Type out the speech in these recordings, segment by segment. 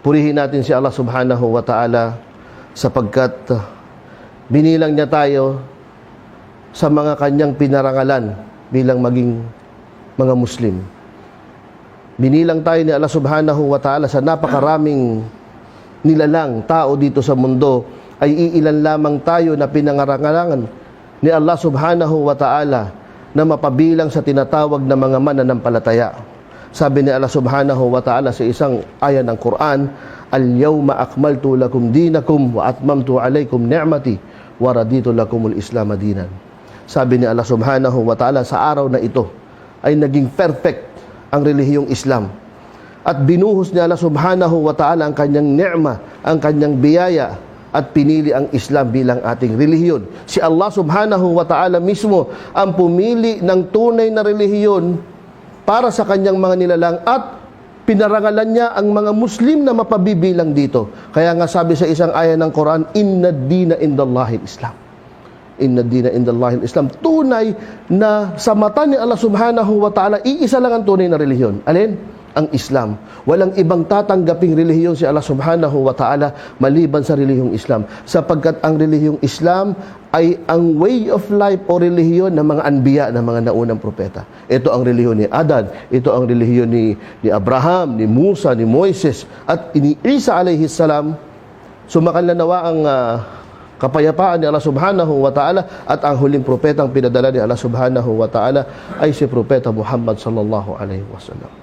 Purihin natin si Allah subhanahu wa ta'ala sapagkat binilang niya tayo sa mga kanyang pinarangalan bilang maging mga Muslim. Binilang tayo ni Allah subhanahu wa ta'ala sa napakaraming nilalang tao dito sa mundo, ay iilan lamang tayo na pinangarangalangan ni Allah subhanahu wa ta'ala na mapabilang sa tinatawag na mga mananampalataya. Sabi ni Allah subhanahu wa ta'ala sa isang aya ng Quran, "Al-yawma akmaltu lakum dinakum wa atmamtu alaykum ni'mati wa raditu lakumul Islam dinan." Sabi ni Allah subhanahu wa ta'ala, sa araw na ito ay naging perfect ang relihiyong Islam. At binuhos ni Allah subhanahu wa ta'ala ang kanyang ni'ma, ang kanyang biyaya, at pinili ang Islam bilang ating relihiyon. Si Allah subhanahu wa ta'ala mismo ang pumili ng tunay na relihiyon para sa kanyang mga nilalang at pinarangalan niya ang mga Muslim na mapabibilang dito. Kaya nga sabi sa isang aya ng Quran, "Inna ad-dina indallahil Islam." Inna ad-dina indallahil Islam. Tunay na sa mata ni Allah subhanahu wa ta'ala, iisa lang ang tunay na relihiyon. Alin? Ang Islam. Walang ibang tatanggaping relihiyon si Allah subhanahu wa ta'ala maliban sa relihiyong Islam. Sapagkat ang relihiyong Islam ay ang way of life o relihiyon ng mga anbiya, ng mga naunang propeta. Ito ang relihiyon ni Adan, ito ang relihiyon ni Abraham, ni Musa, ni Moises, at ni Isa alayhi salam. Sumakan na nawa ang kapayapaan ni Allah subhanahu wa ta'ala, at ang huling propetang pinadala ni Allah subhanahu wa ta'ala ay si Propeta Muhammad sallallahu alaihi wasallam.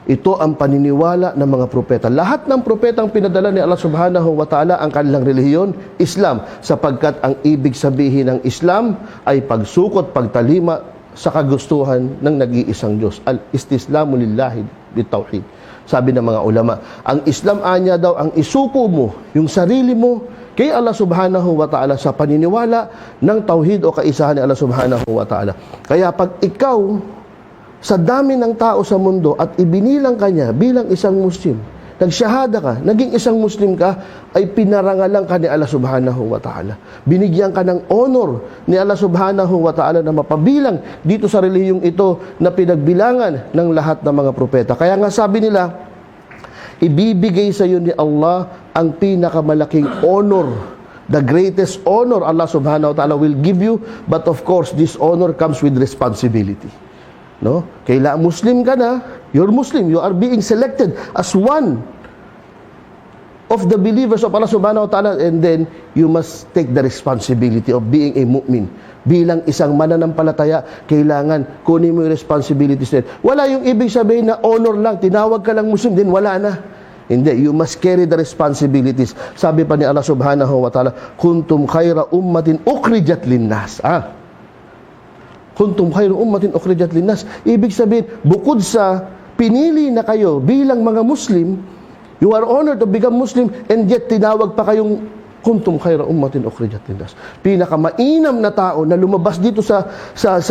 Ito ang paniniwala ng mga propeta. Lahat ng propetang pinadala ni Allah subhanahu wa ta'ala ang kanilang relihiyon, Islam, sapagkat ang ibig sabihin ng Islam ay pagsukot, pagtalima sa kagustuhan ng nag-iisang Diyos. Al-istislamu lillahi bitawhid. Sabi ng mga ulama, ang Islam anya daw ang isuko mo, yung sarili mo, kay Allah subhanahu wa ta'ala sa paniniwala ng tawhid o kaisahan ni Allah subhanahu wa ta'ala. Kaya pag ikaw sa dami ng tao sa mundo at ibinilang ka niya bilang isang Muslim, nagsyahada ka, naging isang Muslim ka, ay pinarangalan ka ni Allah subhanahu wa ta'ala. Binigyan ka ng honor ni Allah subhanahu wa ta'ala na mapabilang dito sa relihiyong ito na pinagbilangan ng lahat ng mga propeta. Kaya nga sabi nila, ibibigay sa iyo ni Allah ang pinakamalaking honor. The greatest honor Allah subhanahu wa ta'ala will give you, but of course this honor comes with responsibility. No? Kailangan Muslim ka na, you're Muslim, you are being selected as one of the believers of Allah subhanahu wa ta'ala, and then you must take the responsibility of being a mu'min. Bilang isang mananampalataya, kailangan kunin mo yung responsibilities din. Wala yung ibig sabihin na honor lang, tinawag ka lang Muslim, din wala na. Hindi, you must carry the responsibilities. Sabi pa ni Allah subhanahu wa ta'ala, "Kuntum khayra ummatin ukhrijat linnas." Kuntum khairu ummatin ukhrijat linnas. Ibig sabihin, bukod sa pinili na kayo bilang mga Muslim, you are honored to become Muslim, and yet tinawag pa kayong kuntum khairu ummatin ukhrijat linnas. Pinakamainam na tao na lumabas dito sa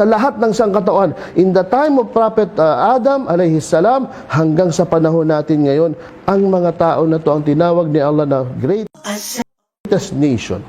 lahat ng sangkatauhan. In the time of Prophet Adam alayhi salam hanggang sa panahon natin ngayon, ang mga tao na to ang tinawag ni Allah na greatest nation.